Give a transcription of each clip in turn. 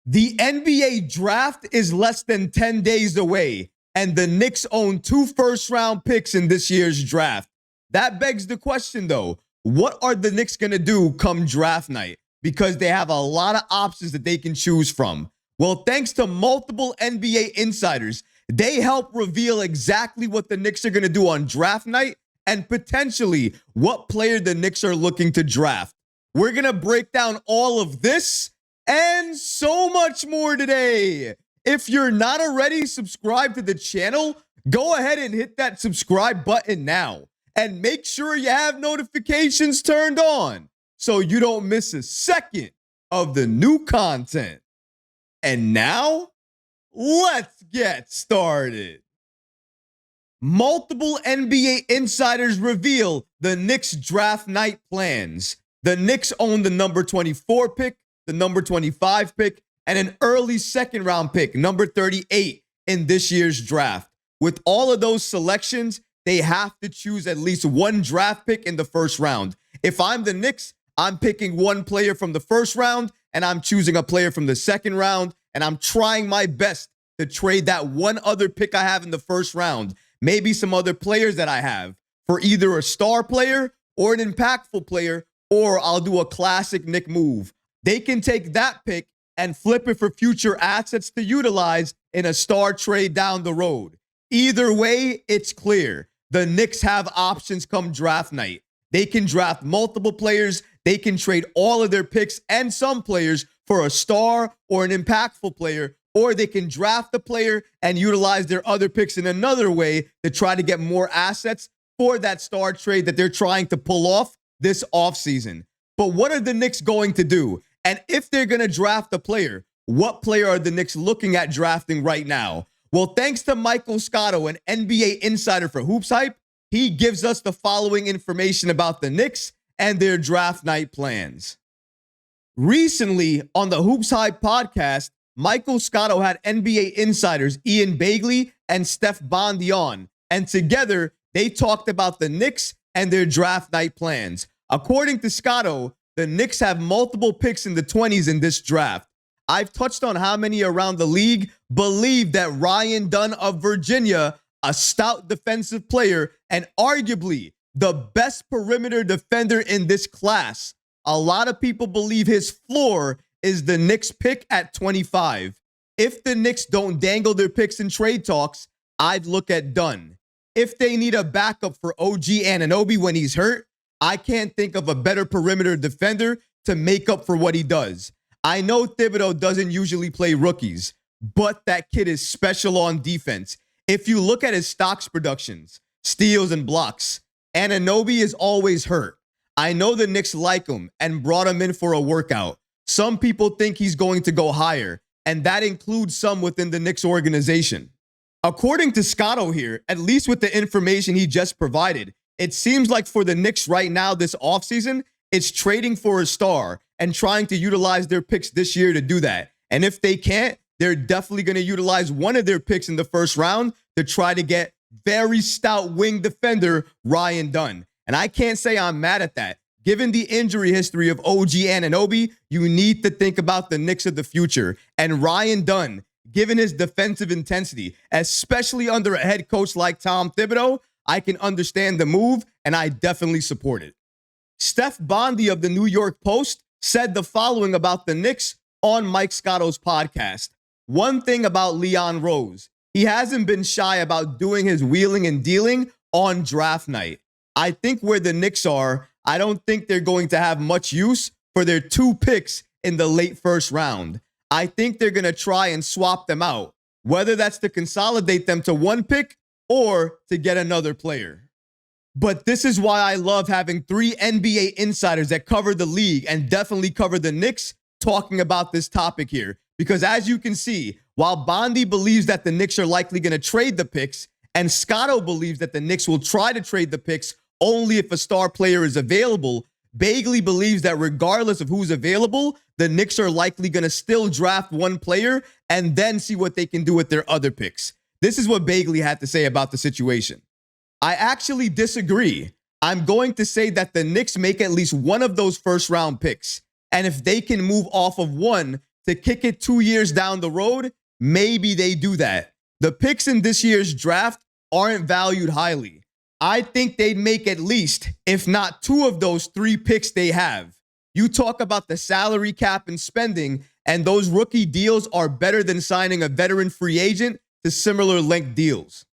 The NBA draft is less than 10 days away, and the Knicks own 2 first-round picks in this year's draft. That begs the question, though, what are the Knicks going to do come draft night? Because they have a lot of options that they can choose from. Well, thanks to multiple NBA insiders, they help reveal exactly what the Knicks are going to do on draft night and potentially what player the Knicks are looking to draft. We're going to break down all of this and so much more today. If you're not already subscribed to the channel, go ahead and hit that subscribe button now. And make sure you have notifications turned on so you don't miss a second of the new content. And now, let's get started. Multiple NBA insiders reveal the Knicks draft night plans. The Knicks own the number 24 pick, the number 25 pick, and an early second round pick, number 38, in this year's draft. With all of those selections, they have to choose at least one draft pick in the first round. If I'm the Knicks, I'm picking one player from the first round, and I'm choosing a player from the second round, and I'm trying my best to trade that one other pick I have in the first round, maybe some other players that I have, for either a star player or an impactful player, or I'll do a classic Knick move. They can take that pick and flip it for future assets to utilize in a star trade down the road. Either way, it's clear. The Knicks have options come draft night. They can draft multiple players. They can trade all of their picks and some players for a star or an impactful player, or they can draft a player and utilize their other picks in another way to try to get more assets for that star trade that they're trying to pull off this offseason. But what are the Knicks going to do? And if they're going to draft a player, what player are the Knicks looking at drafting right now? Well, thanks to Michael Scotto, an NBA insider for Hoops Hype, he gives us the following information about the Knicks and their draft night plans. Recently, on the Hoops Hype podcast, Michael Scotto had NBA insiders Ian Bagley and Steph Bondy on, and together they talked about the Knicks and their draft night plans. According to Scotto, the Knicks have multiple picks in the 20s in this draft. I've touched on how many around the league believe that Ryan Dunn of Virginia, a stout defensive player and arguably the best perimeter defender in this class, a lot of people believe his floor is the Knicks pick at 25. If the Knicks don't dangle their picks in trade talks, I'd look at Dunn. If they need a backup for OG Anunoby when he's hurt, I can't think of a better perimeter defender to make up for what he does. I know Thibodeau doesn't usually play rookies, but that kid is special on defense. If you look at his stocks productions, steals and blocks, Anunoby is always hurt. I know the Knicks like him and brought him in for a workout. Some people think he's going to go higher, and that includes some within the Knicks organization. According to Scotto here, at least with the information he just provided, it seems like for the Knicks right now this offseason, it's trading for a star and trying to utilize their picks this year to do that. And if they can't, they're definitely going to utilize one of their picks in the first round to try to get very stout wing defender Ryan Dunn. And I can't say I'm mad at that. Given the injury history of OG Anunoby, you need to think about the Knicks of the future. And Ryan Dunn, given his defensive intensity, especially under a head coach like Tom Thibodeau, I can understand the move, and I definitely support it. Steph Bondy of the New York Post said the following about the Knicks on Mike Scotto's podcast. One thing about Leon Rose, he hasn't been shy about doing his wheeling and dealing on draft night. I think where the Knicks are, I don't think they're going to have much use for their 2 picks in the late first round. I think they're going to try and swap them out, whether that's to consolidate them to 1 pick or to get another player. But this is why I love having 3 NBA insiders that cover the league and definitely cover the Knicks talking about this topic here. Because as you can see, while Bondy believes that the Knicks are likely going to trade the picks, and Scotto believes that the Knicks will try to trade the picks only if a star player is available, Bagley believes that regardless of who's available, the Knicks are likely going to still draft 1 player and then see what they can do with their other picks. This is what Bagley had to say about the situation. I actually disagree. I'm going to say that the Knicks make at least one of those first round picks. And if they can move off of one, to kick it 2 years down the road, maybe they do that. The picks in this year's draft aren't valued highly. I think they'd make at least, if not 2 of those 3 picks they have. You talk about the salary cap and spending, and those rookie deals are better than signing a veteran free agent to similar length deals.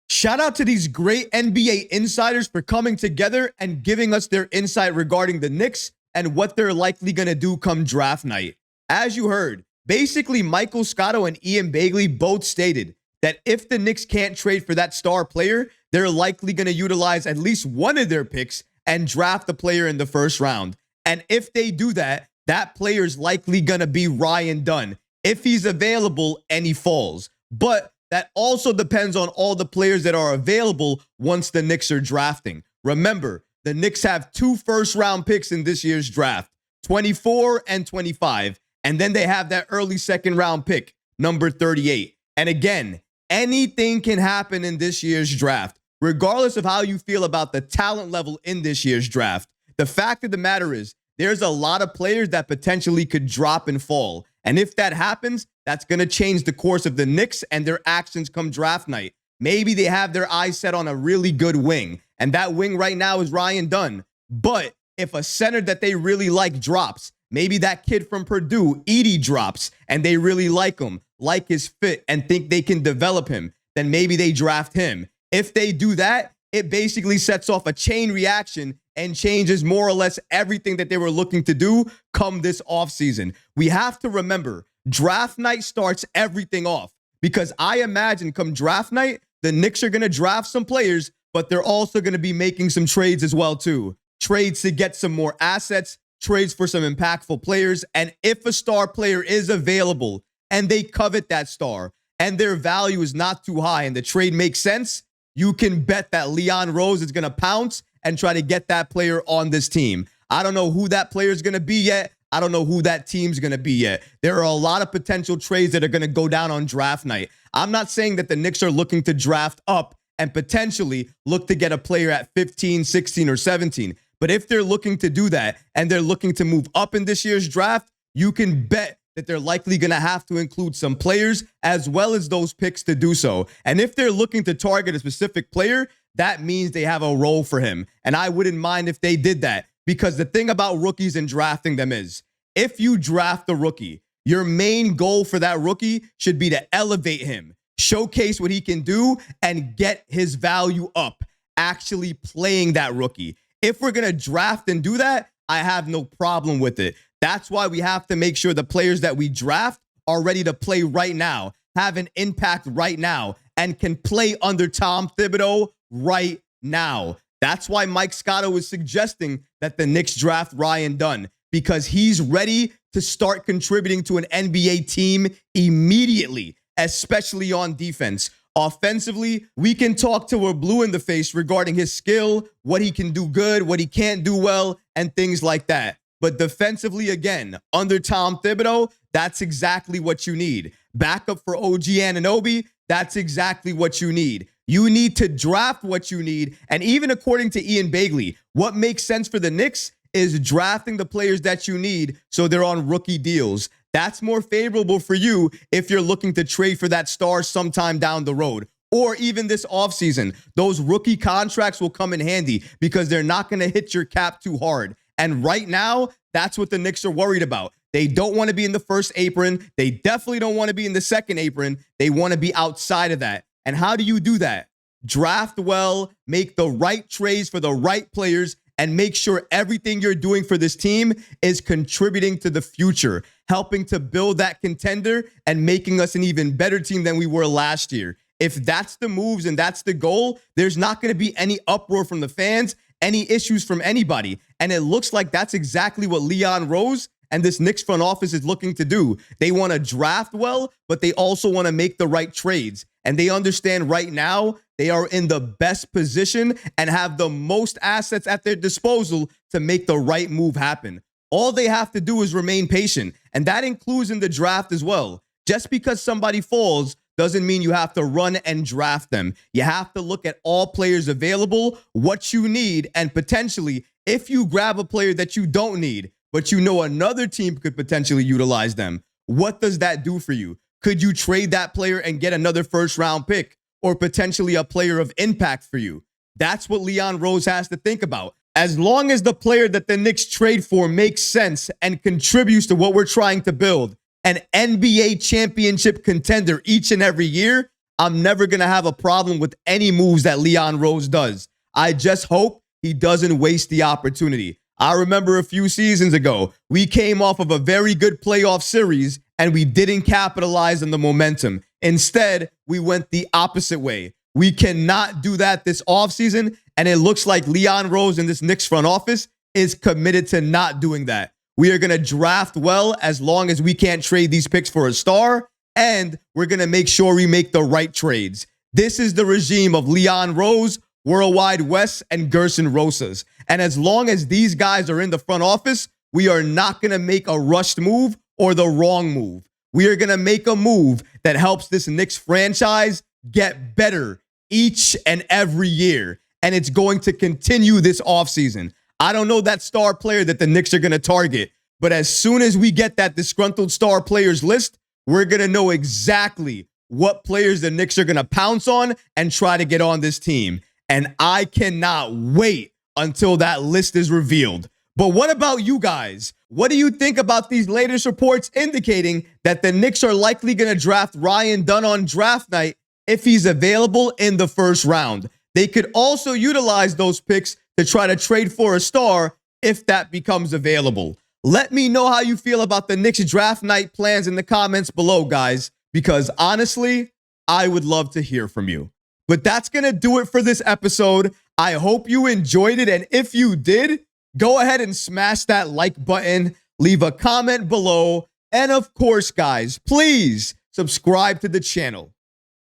Shout out to these great NBA insiders for coming together and giving us their insight regarding the Knicks and what they're likely going to do come draft night. As you heard, basically Michael Scotto and Ian Bagley both stated that if the Knicks can't trade for that star player, they're likely going to utilize at least one of their picks and draft the player in the first round. And if they do that, that player's likely going to be Ryan Dunn if he's available and he falls. But that also depends on all the players that are available once the Knicks are drafting. Remember, the Knicks have 2 first-round picks in this year's draft, 24 and 25. And then they have that early second-round pick, number 38. And again, anything can happen in this year's draft, regardless of how you feel about the talent level in this year's draft. The fact of the matter is, there's a lot of players that potentially could drop and fall. And if that happens, that's going to change the course of the Knicks and their actions come draft night. Maybe they have their eyes set on a really good wing, and that wing right now is Ryan Dunn. But if a center that they really like drops, maybe that kid from Purdue, Edey, drops, and they really like him, like his fit, and think they can develop him, then maybe they draft him. If they do that, it basically sets off a chain reaction and changes more or less everything that they were looking to do come this offseason. We have to remember, draft night starts everything off, because I imagine come draft night, the Knicks are going to draft some players, but they're also going to be making some trades as well too. Trades to get some more assets, trades for some impactful players, and if a star player is available and they covet that star and their value is not too high and the trade makes sense, you can bet that Leon Rose is going to pounce and try to get that player on this team. I don't know who that player is going to be yet. I don't know who that team's going to be yet. There are a lot of potential trades that are going to go down on draft night. I'm not saying that the Knicks are looking to draft up and potentially look to get a player at 15, 16, or 17. But if they're looking to do that and they're looking to move up in this year's draft, you can bet that they're likely going to have to include some players as well as those picks to do so. And if they're looking to target a specific player, that means they have a role for him. And I wouldn't mind if they did that, because the thing about rookies and drafting them is, if you draft a rookie, your main goal for that rookie should be to elevate him, showcase what he can do, and get his value up, actually playing that rookie. If we're going to draft and do that, I have no problem with it. That's why we have to make sure the players that we draft are ready to play right now, have an impact right now, and can play under Tom Thibodeau right now. That's why Mike Scotto is suggesting that the Knicks draft Ryan Dunn, because he's ready to start contributing to an NBA team immediately, especially on defense. Offensively, we can talk till we're blue in the face regarding his skill, what he can do good, what he can't do well, and things like that. But defensively, again, under Tom Thibodeau, that's exactly what you need. Backup for OG Anunoby, that's exactly what you need. You need to draft what you need. And even according to Ian Bagley, what makes sense for the Knicks is drafting the players that you need so they're on rookie deals. That's more favorable for you if you're looking to trade for that star sometime down the road. Or even this offseason, those rookie contracts will come in handy because they're not going to hit your cap too hard. And right now, that's what the Knicks are worried about. They don't want to be in the first apron. They definitely don't want to be in the second apron. They want to be outside of that. And how do you do that? Draft well, make the right trades for the right players, and make sure everything you're doing for this team is contributing to the future, helping to build that contender and making us an even better team than we were last year. If that's the moves and that's the goal, there's not going to be any uproar from the fans, any issues from anybody. And it looks like that's exactly what Leon Rose and this Knicks front office is looking to do. They want to draft well, but they also want to make the right trades. And they understand right now they are in the best position and have the most assets at their disposal to make the right move happen. All they have to do is remain patient, and that includes in the draft as well. Just because somebody falls doesn't mean you have to run and draft them. You have to look at all players available, what you need, and potentially, if you grab a player that you don't need, but you know another team could potentially utilize them, what does that do for you? Could you trade that player and get another first-round pick or potentially a player of impact for you? That's what Leon Rose has to think about. As long as the player that the Knicks trade for makes sense and contributes to what we're trying to build, an NBA championship contender each and every year, I'm never going to have a problem with any moves that Leon Rose does. I just hope he doesn't waste the opportunity. I remember a few seasons ago, we came off of a very good playoff series and we didn't capitalize on the momentum. Instead, we went the opposite way. We cannot do that this offseason, and it looks like Leon Rose in this Knicks front office is committed to not doing that. We are going to draft well as long as we can't trade these picks for a star, and we're going to make sure we make the right trades. This is the regime of Leon Rose, Worldwide Wes, and Gerson Rosas. And as long as these guys are in the front office, we are not going to make a rushed move or the wrong move. We are going to make a move that helps this Knicks franchise get better each and every year. And it's going to continue this offseason. I don't know that star player that the Knicks are going to target, but as soon as we get that disgruntled star players list, we're going to know exactly what players the Knicks are going to pounce on and try to get on this team. And I cannot wait until that list is revealed. But what about you guys? What do you think about these latest reports indicating that the Knicks are likely going to draft Ryan Dunn on draft night if he's available in the first round? They could also utilize those picks to try to trade for a star if that becomes available. Let me know how you feel about the Knicks draft night plans in the comments below, guys, because honestly, I would love to hear from you. But that's going to do it for this episode. I hope you enjoyed it. And if you did, go ahead and smash that like button, leave a comment below. And of course, guys, please subscribe to the channel.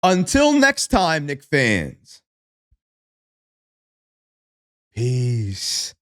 Until next time, Knicks fans. Peace.